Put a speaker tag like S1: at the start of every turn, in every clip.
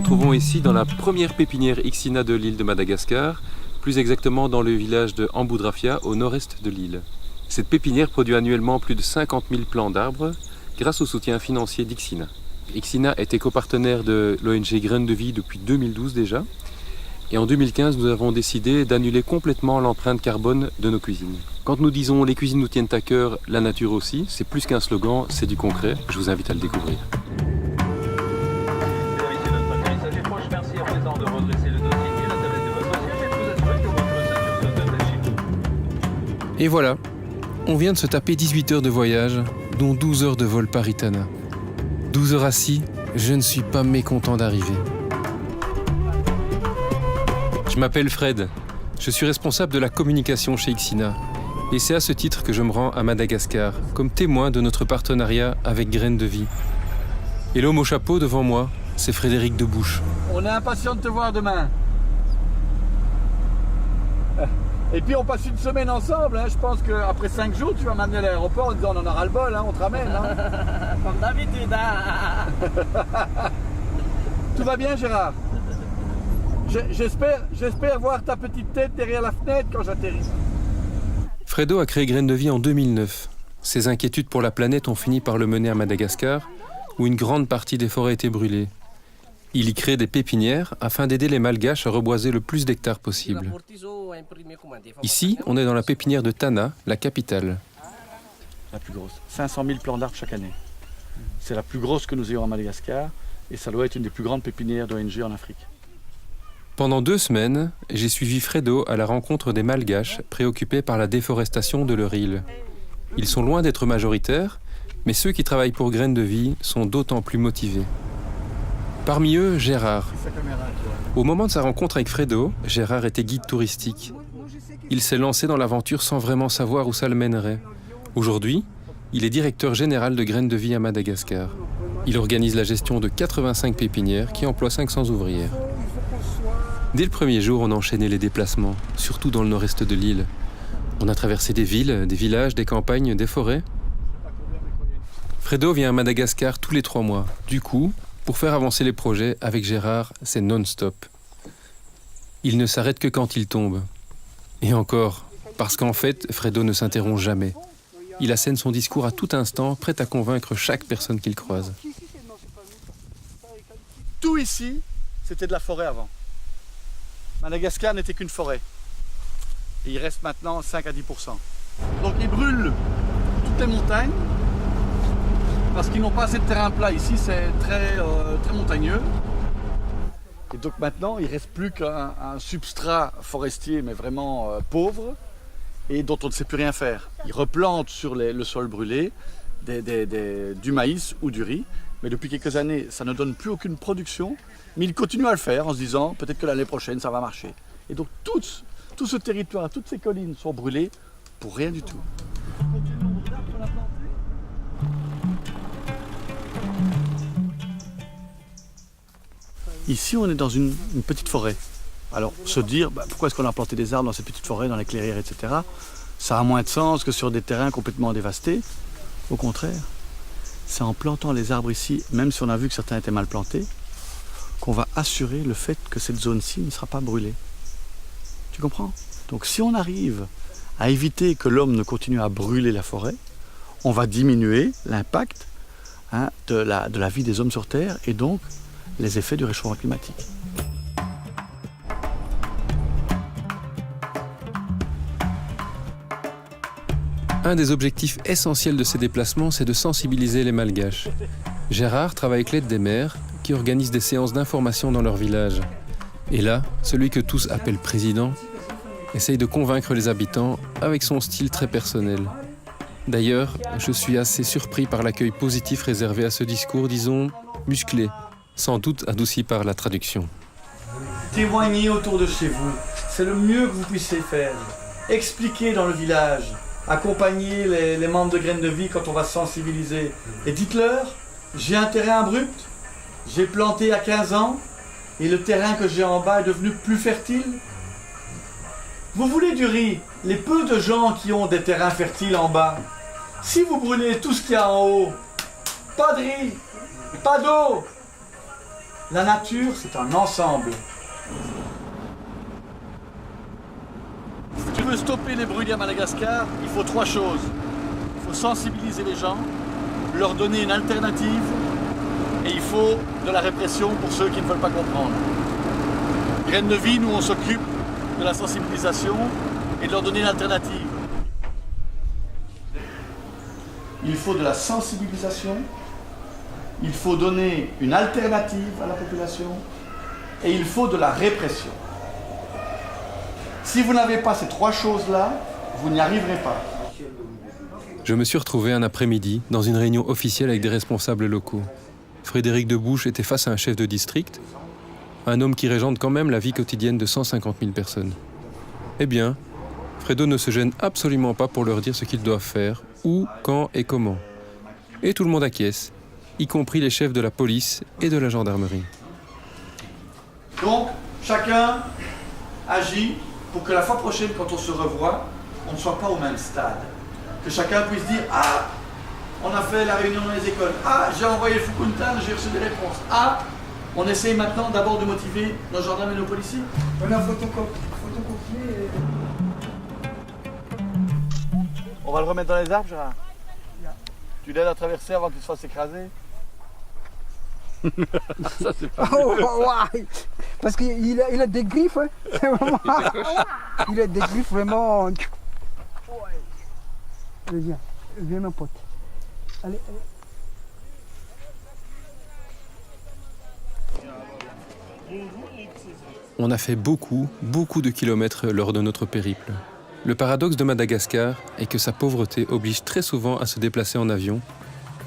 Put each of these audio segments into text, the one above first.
S1: trouvons ici dans la première pépinière Ixina de l'île de Madagascar, plus exactement dans le village de Amboudrafia au nord-est de l'île. Cette pépinière produit annuellement plus de 50 000 plants d'arbres grâce au soutien financier d'Ixina. Ixina est éco-partenaire de l'ONG Graines de Vie depuis 2012 déjà. Et en 2015, nous avons décidé d'annuler complètement l'empreinte carbone de nos cuisines. Quand nous disons « les cuisines nous tiennent à cœur, la nature aussi », c'est plus qu'un slogan, c'est du concret. Je vous invite à le découvrir. Et voilà, on vient de se taper 18 heures de voyage, dont 12 heures de vol Paris-Tana. 12 heures assis, je ne suis pas mécontent d'arriver. Je m'appelle Fred, je suis responsable de la communication chez Ixina et c'est à ce titre que je me rends à Madagascar comme témoin de notre partenariat avec Graines de Vie. Et l'homme au chapeau devant moi, c'est Frédéric Debouche.
S2: On est impatient de te voir demain. Et puis on passe une semaine ensemble, hein. Je pense qu'après 5 jours tu vas m'amener à l'aéroport en disant on en aura le bol, hein. On te ramène. Hein.
S3: Comme d'habitude. Hein.
S2: Tout va bien Gérard? J'espère voir ta petite tête derrière la fenêtre quand j'atterris.
S1: Fredo a créé Graines de Vie en 2009. Ses inquiétudes pour la planète ont fini par le mener à Madagascar, où une grande partie des forêts étaient brûlées. Il y crée des pépinières afin d'aider les Malgaches à reboiser le plus d'hectares possible. Ici, on est dans la pépinière de Tana, la capitale.
S2: La plus grosse. 500 000 plants d'arbres chaque année. C'est la plus grosse que nous ayons à Madagascar et ça doit être une des plus grandes pépinières d'ONG en Afrique.
S1: Pendant 2 semaines, j'ai suivi Fredo à la rencontre des Malgaches préoccupés par la déforestation de leur île. Ils sont loin d'être majoritaires, mais ceux qui travaillent pour Graines de Vie sont d'autant plus motivés. Parmi eux, Gérard. Au moment de sa rencontre avec Fredo, Gérard était guide touristique. Il s'est lancé dans l'aventure sans vraiment savoir où ça le mènerait. Aujourd'hui, il est directeur général de Graines de Vie à Madagascar. Il organise la gestion de 85 pépinières qui emploient 500 ouvrières. Dès le premier jour, on a enchaîné les déplacements, surtout dans le nord-est de l'île. On a traversé des villes, des villages, des campagnes, des forêts. Fredo vient à Madagascar tous les 3 mois. Du coup, pour faire avancer les projets, avec Gérard, c'est non-stop. Il ne s'arrête que quand il tombe. Et encore, parce qu'en fait, Fredo ne s'interrompt jamais. Il assène son discours à tout instant, prêt à convaincre chaque personne qu'il croise.
S2: Tout ici, c'était de la forêt avant. Madagascar n'était qu'une forêt. Et il reste maintenant 5 à 10%. Donc ils brûlent toutes les montagnes parce qu'ils n'ont pas assez de terrain plat. Ici, c'est très montagneux. Et donc maintenant, il ne reste plus qu'un substrat forestier, mais vraiment pauvre, et dont on ne sait plus rien faire. Ils replantent sur le sol brûlé du maïs ou du riz. Mais depuis quelques années, ça ne donne plus aucune production. Mais ils continuent à le faire en se disant peut-être que l'année prochaine, ça va marcher. Et donc tout ce territoire, toutes ces collines sont brûlées pour rien du tout. Ici, on est dans une petite forêt. Alors, se dire, pourquoi est-ce qu'on a planté des arbres dans cette petite forêt, dans les clairières, etc. Ça a moins de sens que sur des terrains complètement dévastés. Au contraire, c'est en plantant les arbres ici, même si on a vu que certains étaient mal plantés, qu'on va assurer le fait que cette zone-ci ne sera pas brûlée. Tu comprends? Donc si on arrive à éviter que l'homme ne continue à brûler la forêt, on va diminuer l'impact de la vie des hommes sur Terre et donc les effets du réchauffement climatique.
S1: Un des objectifs essentiels de ces déplacements, c'est de sensibiliser les Malgaches. Gérard travaille avec l'aide des maires qui organisent des séances d'information dans leur village. Et là, celui que tous appellent président essaye de convaincre les habitants avec son style très personnel. D'ailleurs, je suis assez surpris par l'accueil positif réservé à ce discours, disons, musclé, sans doute adouci par la traduction.
S2: Témoignez autour de chez vous, c'est le mieux que vous puissiez faire. Expliquez dans le village, accompagnez les membres de Graines de Vie quand on va sensibiliser. Et dites-leur, j'ai un terrain abrupt, j'ai planté à 15 ans, et le terrain que j'ai en bas est devenu plus fertile. Vous voulez du riz, les peu de gens qui ont des terrains fertiles en bas, si vous brûlez tout ce qu'il y a en haut, pas de riz, pas d'eau, La nature, c'est un ensemble. Si tu veux stopper les brûlis à Madagascar, il faut 3 choses. Il faut sensibiliser les gens, leur donner une alternative, et il faut de la répression pour ceux qui ne veulent pas comprendre. Graines de Vie, nous on s'occupe de la sensibilisation et de leur donner une alternative. Il faut de la sensibilisation, il faut donner une alternative à la population et il faut de la répression. Si vous n'avez pas ces 3 choses-là, vous n'y arriverez pas.
S1: Je me suis retrouvé un après-midi dans une réunion officielle avec des responsables locaux. Frédéric Debouche était face à un chef de district, un homme qui régente quand même la vie quotidienne de 150 000 personnes. Eh bien, Fredo ne se gêne absolument pas pour leur dire ce qu'ils doivent faire, où, quand et comment. Et tout le monde acquiesce, y compris les chefs de la police et de la gendarmerie.
S2: Donc, chacun agit pour que la fois prochaine, quand on se revoit, on ne soit pas au même stade. Que chacun puisse dire « Ah, on a fait la réunion dans les écoles. Ah, j'ai envoyé le Fukuntan, j'ai reçu des réponses. Ah, on essaye maintenant d'abord de motiver nos gendarmes et nos policiers. »
S4: On a photocopié.
S2: On va le remettre dans les arbres, Gérard. Tu l'aides à traverser avant qu'il se fasse écraser. Ça, c'est pas
S4: Oh, ouais. Parce qu'il a des griffes, hein. C'est vraiment... Il a des griffes vraiment... Ouais. Allez, viens mon pote. Allez.
S1: On a fait beaucoup de kilomètres lors de notre périple. Le paradoxe de Madagascar est que sa pauvreté oblige très souvent à se déplacer en avion,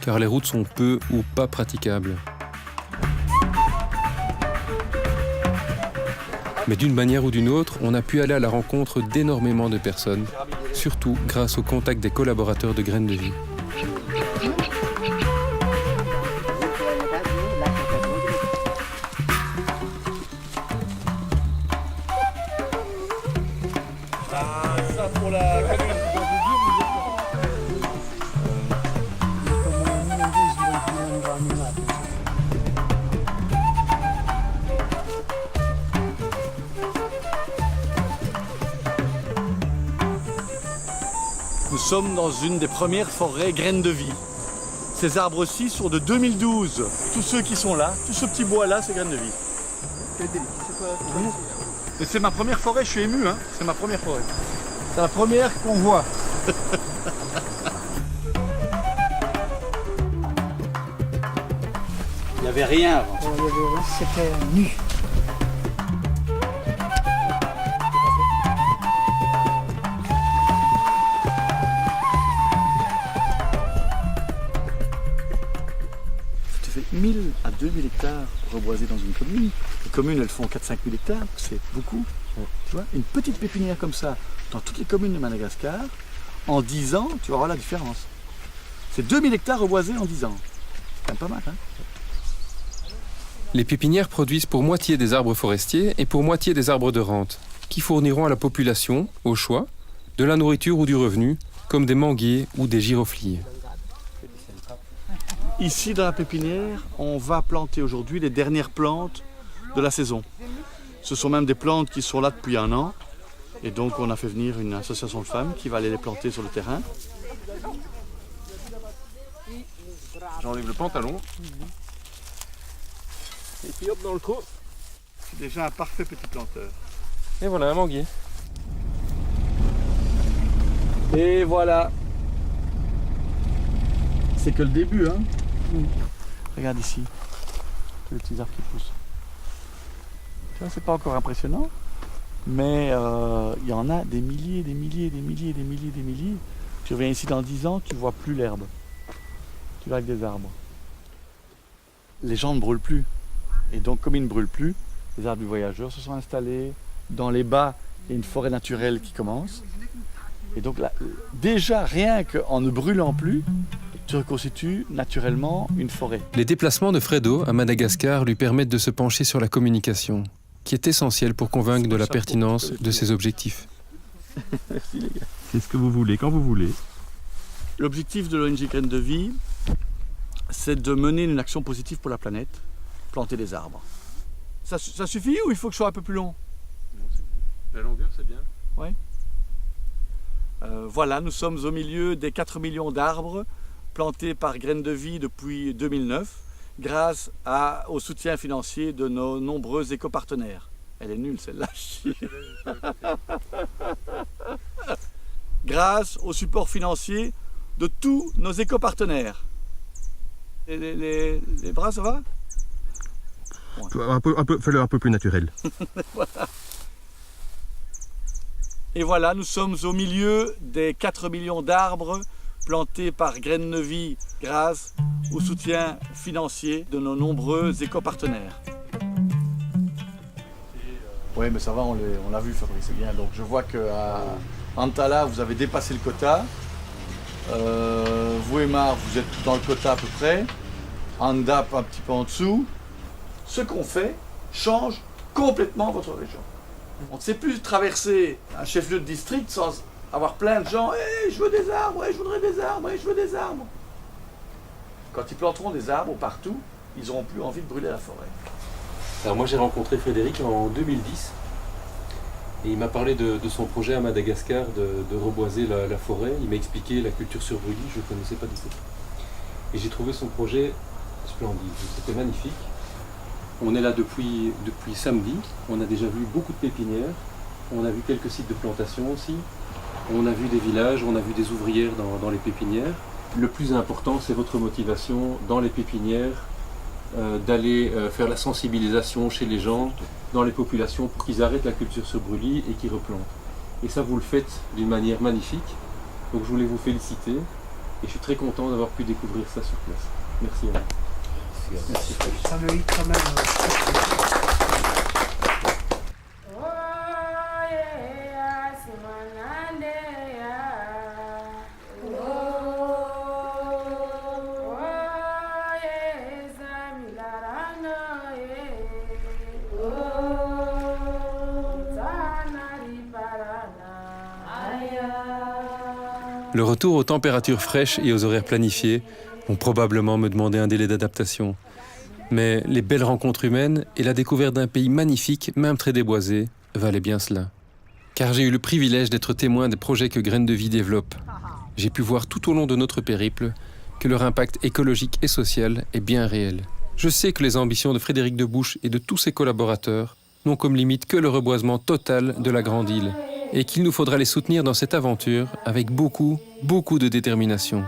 S1: car les routes sont peu ou pas praticables. Mais d'une manière ou d'une autre, on a pu aller à la rencontre d'énormément de personnes, surtout grâce au contact des collaborateurs de Graines de Vie.
S2: Nous sommes dans une des premières forêts Graines de Vie. Ces arbres-ci sont de 2012. Tous ceux qui sont là, tout ce petit bois-là, c'est Graines de Vie. Et c'est ma première forêt, je suis ému, hein. C'est ma première forêt.
S4: C'est la première qu'on voit.
S2: Il n'y avait rien avant.
S4: C'était nu.
S2: Ça fait 1000 à 2000 hectares reboisés dans une commune. Les communes, elles font 4-5 000 hectares, c'est beaucoup. Tu vois, une petite pépinière comme ça, dans toutes les communes de Madagascar, en 10 ans, tu vas voir la différence. C'est 2000 hectares reboisés en 10 ans. C'est quand même pas mal, hein.
S1: Les pépinières produisent pour moitié des arbres forestiers et pour moitié des arbres de rente, qui fourniront à la population, au choix, de la nourriture ou du revenu, comme des manguiers ou des girofliers.
S2: Ici, dans la pépinière, on va planter aujourd'hui les dernières plantes de la saison. Ce sont même des plantes qui sont là depuis 1 an. Et donc, on a fait venir une association de femmes qui va aller les planter sur le terrain.
S1: J'enlève le pantalon. Et puis hop dans le trou.
S2: C'est déjà un parfait petit planteur.
S1: Et voilà un manguier.
S2: Et voilà. C'est que le début, hein. Regarde ici, tous les petits arbres qui poussent. Tu vois, c'est pas encore impressionnant, mais il y en a des milliers, des milliers, des milliers, des milliers, des milliers. Tu reviens ici dans 10 ans, tu vois plus l'herbe. Tu vas avec des arbres. Les gens ne brûlent plus. Et donc, comme ils ne brûlent plus, les arbres du voyageur se sont installés. Dans les bas, il y a une forêt naturelle qui commence. Et donc là, déjà, rien qu'en ne brûlant plus, tu reconstitues naturellement une forêt.
S1: Les déplacements de Fredo à Madagascar lui permettent de se pencher sur la communication, qui est essentielle pour convaincre de la pertinence de ses objectifs.
S2: Merci les gars.
S5: C'est ce que vous voulez, quand vous voulez.
S2: L'objectif de l'ONG Graines de Vie, c'est de mener une action positive pour la planète planter des arbres. Ça suffit ou il faut que je sois un peu plus long?
S1: Non, c'est bien. La longueur, c'est bien.
S2: Voilà, nous sommes au milieu des 4 millions d'arbres plantés par Graines de Vie depuis 2009, grâce au soutien financier de nos nombreux éco-partenaires. Elle est nulle celle-là. Grâce au support financier de tous nos éco-partenaires. Les bras, ça va?
S5: Fais-le un peu plus naturel.
S2: Voilà. Et voilà, nous sommes au milieu des 4 millions d'arbres plantés par Graines de Vie grâce au soutien financier de nos nombreux éco-partenaires. Oui, mais ça va, on l'a vu, Fabrice, c'est bien. Donc je vois qu'à Antala, vous avez dépassé le quota. Vous et Mar, vous êtes dans le quota à peu près. Andap un petit peu en dessous. Ce qu'on fait change complètement votre région. On ne sait plus traverser un chef-lieu de district sans avoir plein de gens. Hey, je veux des arbres, hey, je voudrais des arbres, hey, je veux des arbres. Quand ils planteront des arbres partout, ils n'auront plus envie de brûler la forêt.
S1: Alors moi j'ai rencontré Frédéric en 2010 et il m'a parlé de son projet à Madagascar de reboiser la forêt. Il m'a expliqué la culture sur brûlis, je ne connaissais pas du tout. Et j'ai trouvé son projet splendide, c'était magnifique. On est là depuis samedi, on a déjà vu beaucoup de pépinières, on a vu quelques sites de plantation aussi, on a vu des villages, on a vu des ouvrières dans les pépinières. Le plus important, c'est votre motivation dans les pépinières, d'aller faire la sensibilisation chez les gens, dans les populations, pour qu'ils arrêtent la culture sur brûlis et qu'ils replantent. Et ça, vous le faites d'une manière magnifique, donc je voulais vous féliciter et je suis très content d'avoir pu découvrir ça sur place. Merci à vous. Merci.
S4: Ça mérite quand même.
S1: Le retour aux températures fraîches et aux horaires planifiés vont probablement me demander un délai d'adaptation. Mais les belles rencontres humaines et la découverte d'un pays magnifique, même très déboisé, valaient bien cela. Car j'ai eu le privilège d'être témoin des projets que Graines de Vie développe. J'ai pu voir tout au long de notre périple que leur impact écologique et social est bien réel. Je sais que les ambitions de Frédéric Debouche et de tous ses collaborateurs n'ont comme limite que le reboisement total de la Grande Île et qu'il nous faudra les soutenir dans cette aventure avec beaucoup de détermination.